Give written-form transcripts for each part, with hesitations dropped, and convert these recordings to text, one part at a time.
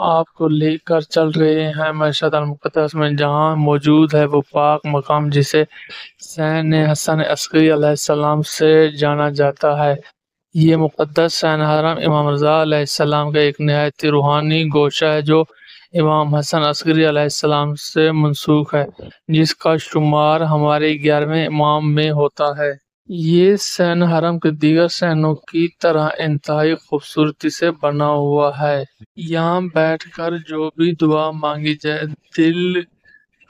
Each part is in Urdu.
آپ کو لے کر چل رہے ہیں مشہد المقدس میں، جہاں موجود ہے وہ پاک مقام جسے سین حسن عسکری علیہ السلام سے جانا جاتا ہے۔ یہ مقدس سین حرم امام رضا علیہ السلام کا ایک نہایت روحانی گوشہ ہے جو امام حسن عسکری علیہ السلام سے منسوخ ہے، جس کا شمار ہمارے 11ویں امام میں ہوتا ہے۔ یہ سین حرم کے دیگر سینوں کی طرح انتہائی خوبصورتی سے بنا ہوا ہے۔ یہاں بیٹھ کر جو بھی دعا مانگی جائے دل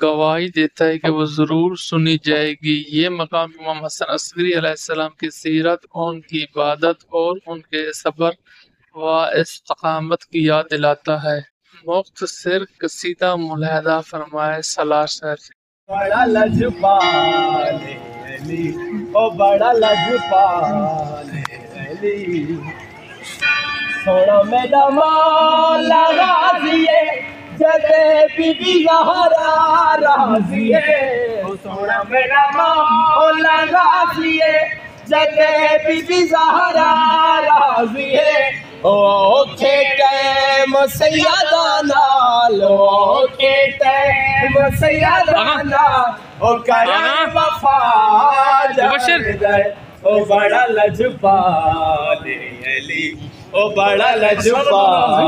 گواہی دیتا ہے کہ وہ ضرور سنی جائے گی۔ یہ مقام امام حسن عسکری علیہ السلام کی سیرت، ان کی عبادت اور ان کے صبر و استقامت کی یاد دلاتا ہے۔ مختصر قصیدہ ملاحظہ فرمائے سالار صاحب سے۔ بڑا لجپال علی، او بڑا لجپال علی، سونا میرا مولا راضی ہے، جدے بی بی زہرا راضی ہے، سونا میرا مولا راضی ہے، جدے بی بی زہرا راضی ہے، اوکھے ٹائم سیدانا لو کے ٹائم سیدانا او کرم وفا جان گئے، او بڑا لجپال علی، او بڑا لجپال